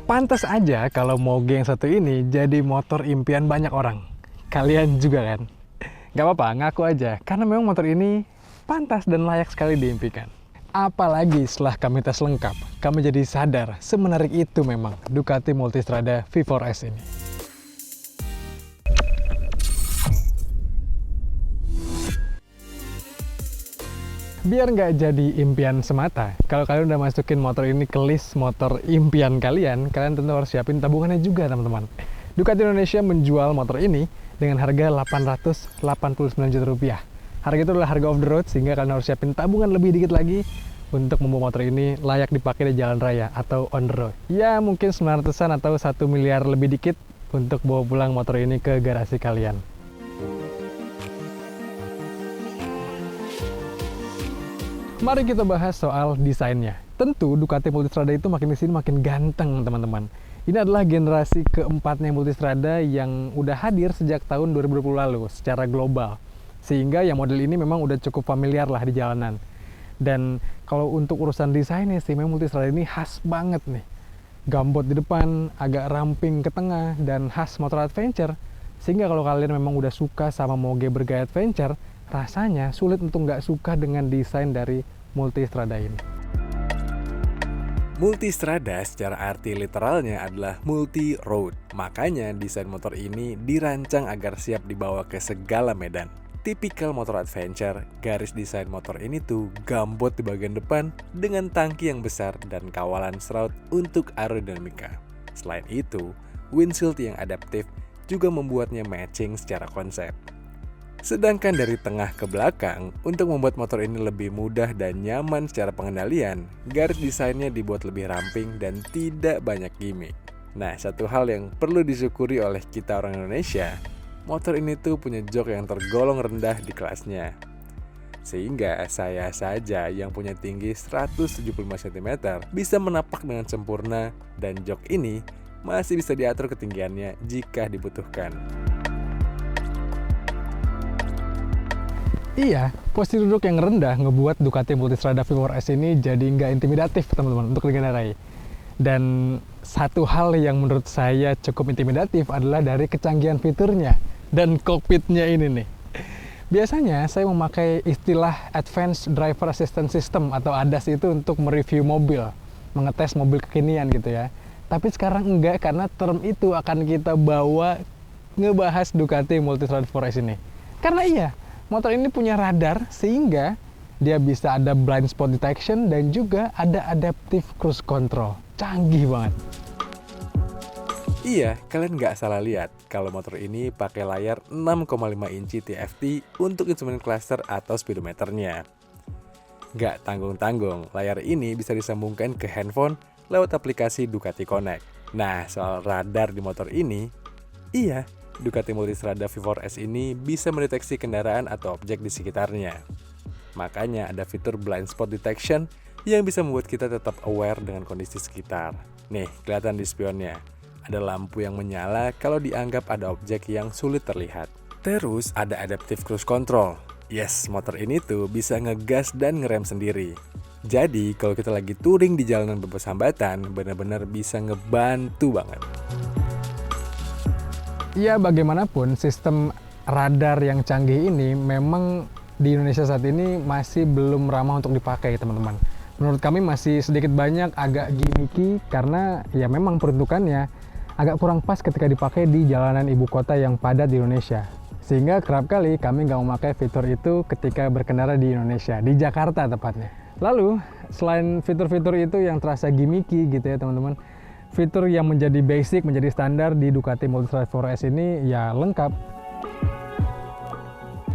Pantas aja kalau Moge yang satu ini jadi motor impian banyak orang. Kalian juga kan? Gak apa-apa, ngaku aja. Karena memang motor ini pantas dan layak sekali diimpikan. Apalagi setelah kami tes lengkap, kami jadi sadar semenarik itu memang Ducati Multistrada V4S ini. Biar nggak jadi impian semata, kalau kalian udah masukin motor ini ke list motor impian kalian, kalian tentu harus siapin tabungannya juga, teman-teman. Ducati Indonesia menjual motor ini dengan harga Rp889 juta. Harga itu adalah harga off the road, sehingga kalian harus siapin tabungan lebih dikit lagi untuk membawa motor ini layak dipakai di jalan raya atau on the road. Ya, mungkin 900-an atau 1 miliar lebih dikit untuk bawa pulang motor ini ke garasi kalian. Mari kita bahas soal desainnya. Tentu Ducati Multistrada itu makin kesini makin ganteng, teman-teman. Ini adalah generasi keempatnya Multistrada yang udah hadir sejak tahun 2020 lalu secara global. Sehingga yang model ini memang udah cukup familiar lah di jalanan. Dan kalau untuk urusan desainnya sih, memang Multistrada ini khas banget nih. Gambot di depan, agak ramping ke tengah, dan khas motor adventure. Sehingga kalau kalian memang udah suka sama moge bergaya adventure, rasanya sulit untuk nggak suka dengan desain dari Multistrada ini. Multistrada secara arti literalnya adalah multi-road. Makanya desain motor ini dirancang agar siap dibawa ke segala medan. Tipikal motor adventure, garis desain motor ini tuh gambot di bagian depan dengan tangki yang besar dan kawalan shroud untuk aerodinamika. Selain itu, windshield yang adaptif juga membuatnya matching secara konsep. Sedangkan dari tengah ke belakang, untuk membuat motor ini lebih mudah dan nyaman secara pengendalian, garis desainnya dibuat lebih ramping dan tidak banyak gimmick. Nah, satu hal yang perlu disyukuri oleh kita orang Indonesia, motor ini tuh punya jok yang tergolong rendah di kelasnya. Sehingga saya saja yang punya tinggi 175 cm bisa menapak dengan sempurna, dan jok ini masih bisa diatur ketinggiannya jika dibutuhkan. Iya, posisi duduk yang rendah ngebuat Ducati Multistrada V4S ini jadi nggak intimidatif, teman-teman, untuk dikendarai. Dan satu hal yang menurut saya cukup intimidatif adalah dari kecanggihan fiturnya dan kokpitnya ini nih. Biasanya saya memakai istilah Advanced Driver Assistance System atau ADAS itu untuk mereview mobil, mengetes mobil kekinian gitu ya. Tapi sekarang enggak, karena term itu akan kita bawa ngebahas Ducati Multistrada V4S ini. Karena iya, motor ini punya radar sehingga dia bisa ada blind spot detection dan juga ada adaptive cruise control. Canggih banget. Iya, kalian nggak salah lihat kalau motor ini pakai layar 6,5 inci TFT untuk instrumen cluster atau speedometernya. Nggak tanggung-tanggung, layar ini bisa disambungkan ke handphone lewat aplikasi Ducati Connect. Nah, soal radar di motor ini, iya, Ducati Multistrada V4S ini bisa mendeteksi kendaraan atau objek di sekitarnya. Makanya ada fitur blind spot detection yang bisa membuat kita tetap aware dengan kondisi sekitar. Nih, kelihatan di spionnya. Ada lampu yang menyala kalau dianggap ada objek yang sulit terlihat. Terus ada adaptive cruise control. Yes, motor ini tuh bisa ngegas dan ngerem sendiri. Jadi, kalau kita lagi touring di jalanan bebas hambatan, benar-benar bisa ngebantu banget. Ya, bagaimanapun sistem radar yang canggih ini memang di Indonesia saat ini masih belum ramah untuk dipakai, teman-teman. Menurut kami masih sedikit banyak agak gimmicky karena ya memang peruntukannya agak kurang pas ketika dipakai di jalanan ibu kota yang padat di Indonesia. Sehingga kerap kali kami nggak memakai fitur itu ketika berkendara di Indonesia, di Jakarta tepatnya. Lalu, selain fitur-fitur itu yang terasa gimmicky gitu ya, teman-teman, fitur yang menjadi basic, menjadi standar di Ducati Multistrada V4S ini ya lengkap.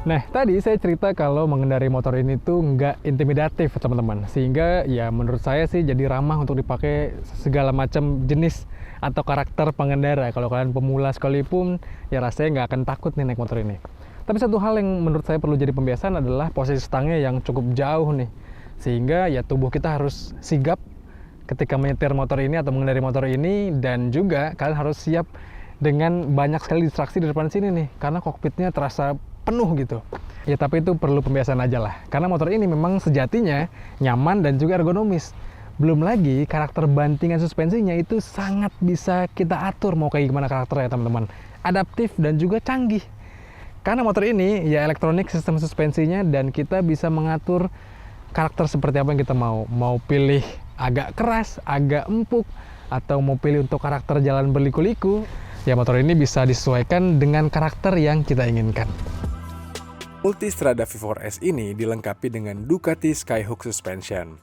Nah, tadi saya cerita kalau mengendarai motor ini tuh nggak intimidatif, teman-teman. Sehingga ya menurut saya sih jadi ramah untuk dipakai segala macam jenis atau karakter pengendara. Kalau kalian pemula sekalipun, ya rasanya nggak akan takut nih naik motor ini. Tapi satu hal yang menurut saya perlu jadi pembiasaan adalah posisi stangnya yang cukup jauh nih. Sehingga ya tubuh kita harus sigap ketika menyetir motor ini atau mengendarai motor ini, dan juga kalian harus siap dengan banyak sekali distraksi di depan sini nih, karena kokpitnya terasa penuh gitu. Ya tapi itu perlu pembiasaan aja lah, karena motor ini memang sejatinya nyaman dan juga ergonomis. Belum lagi karakter bantingan suspensinya itu sangat bisa kita atur mau kayak gimana karakternya teman-teman. Adaptif dan juga canggih. Karena motor ini ya elektronik sistem suspensinya dan kita bisa mengatur karakter seperti apa yang kita mau. Mau pilih agak keras, agak empuk, atau mau pilih untuk karakter jalan berliku-liku, ya motor ini bisa disesuaikan dengan karakter yang kita inginkan. Multistrada V4S ini dilengkapi dengan Ducati Skyhook Suspension.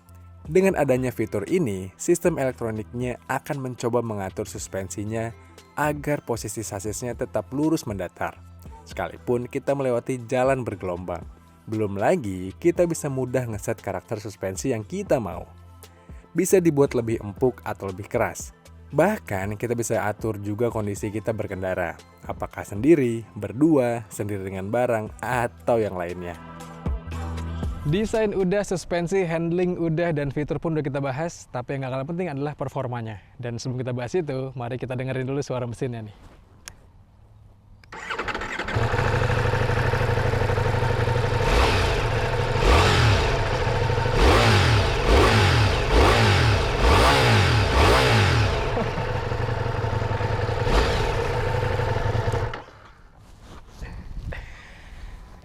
Dengan adanya fitur ini, sistem elektroniknya akan mencoba mengatur suspensinya agar posisi sasisnya tetap lurus mendatar, sekalipun kita melewati jalan bergelombang. Belum lagi, kita bisa mudah ngeset karakter suspensi yang kita mau. Bisa dibuat lebih empuk atau lebih keras. Bahkan, kita bisa atur juga kondisi kita berkendara. Apakah sendiri, berdua, sendiri dengan barang, atau yang lainnya. Desain udah, suspensi, handling udah, dan fitur pun udah kita bahas. Tapi yang gak kalah penting adalah performanya. Dan sebelum kita bahas itu, mari kita dengerin dulu suara mesinnya nih.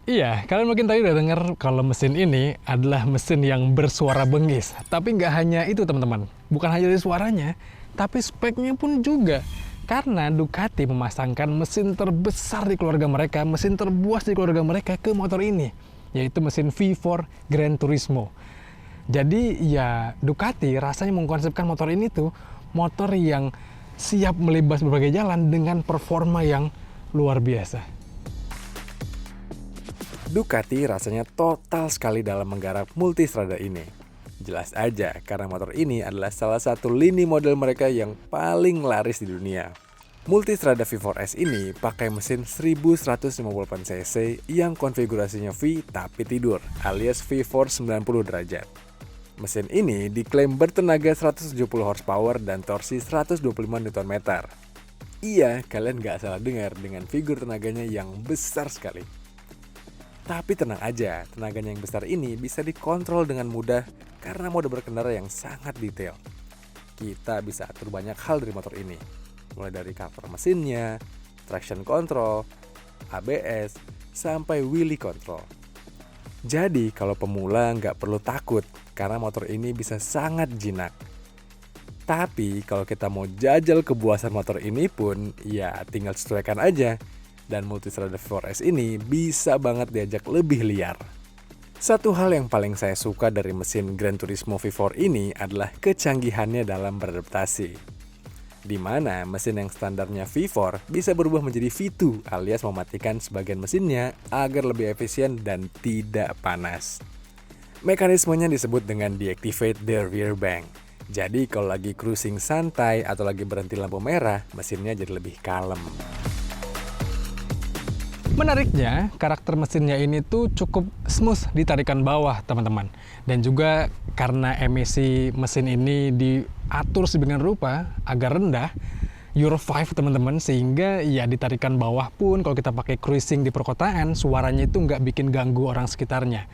Iya, kalian mungkin tadi udah dengar kalau mesin ini adalah mesin yang bersuara bengis. Tapi nggak hanya itu teman-teman, bukan hanya dari suaranya, tapi speknya pun juga. Karena Ducati memasangkan mesin terbesar di keluarga mereka, mesin terbuas di keluarga mereka ke motor ini, yaitu mesin V4 Gran Turismo. Jadi ya Ducati rasanya mengkonsepkan motor ini tuh motor yang siap melibas berbagai jalan dengan performa yang luar biasa. Ducati rasanya total sekali dalam menggarap Multistrada ini. Jelas aja, karena motor ini adalah salah satu lini model mereka yang paling laris di dunia. Multistrada V4S ini pakai mesin 1158 cc yang konfigurasinya V tapi tidur, alias V4 90 derajat. Mesin ini diklaim bertenaga 170 horsepower dan torsi 125 Nm. Iya, kalian gak salah dengar dengan figur tenaganya yang besar sekali. Tapi tenang aja, tenaganya yang besar ini bisa dikontrol dengan mudah karena mode berkendara yang sangat detail. Kita bisa atur banyak hal dari motor ini, mulai dari karakter mesinnya, traction control, ABS, sampai wheelie control. Jadi kalau pemula nggak perlu takut karena motor ini bisa sangat jinak. Tapi kalau kita mau jajal kebuasan motor ini pun, ya tinggal sesuaikan aja. Dan Multistrada V4S ini bisa banget diajak lebih liar. Satu hal yang paling saya suka dari mesin Gran Turismo V4 ini adalah kecanggihannya dalam beradaptasi. Di mana mesin yang standarnya V4 bisa berubah menjadi V2 alias mematikan sebagian mesinnya agar lebih efisien dan tidak panas. Mekanismenya disebut dengan deactivate the rear bank. Jadi kalau lagi cruising santai atau lagi berhenti lampu merah, mesinnya jadi lebih kalem. Menariknya, karakter mesinnya ini tuh cukup smooth di tarikan bawah, teman-teman. Dan juga karena emisi mesin ini diatur sedemikian rupa, agak rendah, Euro 5, teman-teman, sehingga ya di tarikan bawah pun kalau kita pakai cruising di perkotaan, suaranya itu nggak bikin ganggu orang sekitarnya.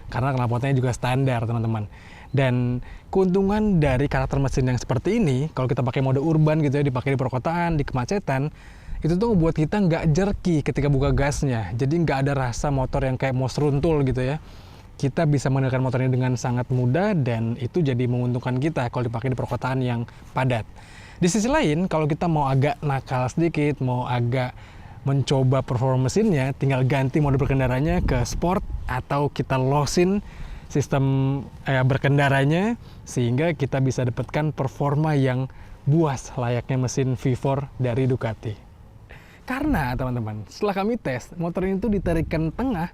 Karena knalpotnya juga standar, teman-teman. Dan keuntungan dari karakter mesin yang seperti ini, kalau kita pakai mode urban gitu ya, dipakai di perkotaan, di kemacetan, itu tuh membuat kita nggak jerky ketika buka gasnya. Jadi nggak ada rasa motor yang kayak mau seruntul gitu ya. Kita bisa mengendalikan motor ini dengan sangat mudah dan itu jadi menguntungkan kita kalau dipakai di perkotaan yang padat. Di sisi lain, kalau kita mau agak nakal sedikit, mau agak mencoba performa mesinnya, tinggal ganti mode berkendaranya ke sport atau kita losin sistem berkendaranya sehingga kita bisa dapatkan performa yang buas layaknya mesin V4 dari Ducati. Karena teman-teman, setelah kami tes, motor ini tuh ditarikan tengah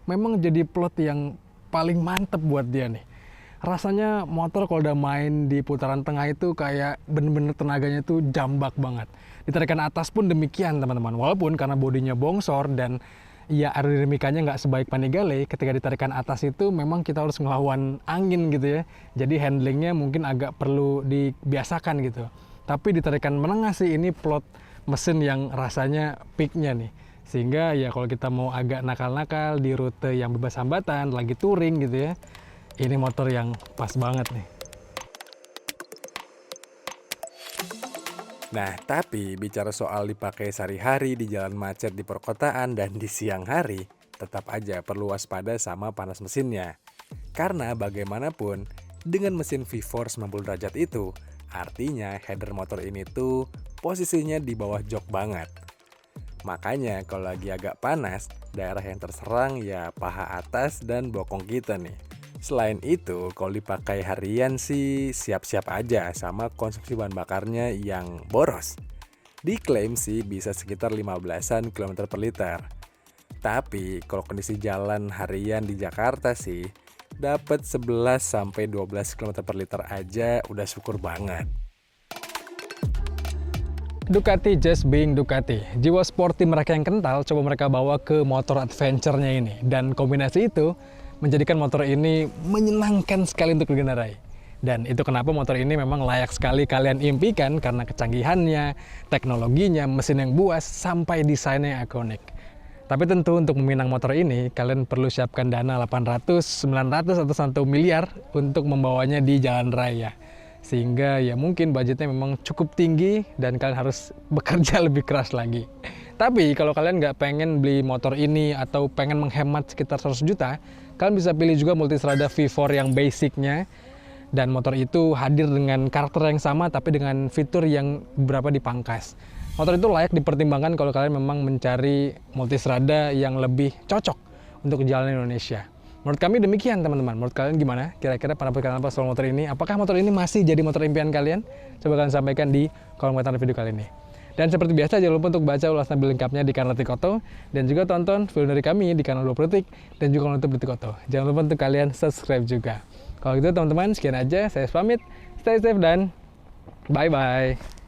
memang jadi plot yang paling mantep buat dia nih. Rasanya motor kalau udah main di putaran tengah itu kayak bener-bener tenaganya tuh jambak banget. Ditarikan atas pun demikian teman-teman. Walaupun karena bodinya bongsor dan ya aerodinamikanya nggak sebaik Panigale, ketika ditarikan atas itu memang kita harus ngelawan angin gitu ya. Jadi handlingnya mungkin agak perlu dibiasakan gitu. Tapi ditarikan menengah sih ini plot mesin yang rasanya peaknya nih. Sehingga ya kalau kita mau agak nakal-nakal di rute yang bebas hambatan, lagi touring gitu ya, ini motor yang pas banget nih. Nah, tapi bicara soal dipakai sehari-hari di jalan macet di perkotaan dan di siang hari, tetap aja perlu waspada sama panas mesinnya. Karena bagaimanapun, dengan mesin V4 90 derajat itu, artinya header motor ini tuh posisinya di bawah jok banget. Makanya kalau lagi agak panas, daerah yang terserang ya paha atas dan bokong kita nih. Selain itu, kalau dipakai harian sih siap-siap aja sama konsumsi bahan bakarnya yang boros. Diklaim sih bisa sekitar 15-an km per liter. Tapi kalau kondisi jalan harian di Jakarta sih, dapat 11 sampai 12 km per liter aja udah syukur banget. Ducati just being Ducati. Jiwa sporty mereka yang kental coba mereka bawa ke motor adventure-nya ini. Dan kombinasi itu menjadikan motor ini menyenangkan sekali untuk digendarai. Dan itu kenapa motor ini memang layak sekali kalian impikan karena kecanggihannya, teknologinya, mesin yang buas, sampai desainnya yang ikonik. Tapi tentu untuk meminang motor ini, kalian perlu siapkan dana 800, 900, atau 1 miliar untuk membawanya di jalan raya. Sehingga ya mungkin budgetnya memang cukup tinggi dan kalian harus bekerja lebih keras lagi. Tapi kalau kalian nggak pengen beli motor ini atau pengen menghemat sekitar 100 juta, kalian bisa pilih juga Multistrada V4 yang basicnya. Dan motor itu hadir dengan karakter yang sama tapi dengan fitur yang beberapa dipangkas. Motor itu layak dipertimbangkan kalau kalian memang mencari Multistrada yang lebih cocok untuk jalan Indonesia. Menurut kami demikian teman-teman. Menurut kalian gimana? Kira-kira pendapat kalian apa soal motor ini? Apakah motor ini masih jadi motor impian kalian? Coba kalian sampaikan di kolom komentar video kali ini. Dan seperti biasa jangan lupa untuk baca ulasan lengkapnya di kanal Detik Oto dan juga tonton video dari kami di kanal 20 Detik dan juga YouTube Detik Oto. Jangan lupa untuk kalian subscribe juga. Kalau gitu teman-teman sekian aja, saya pamit, stay safe dan bye-bye.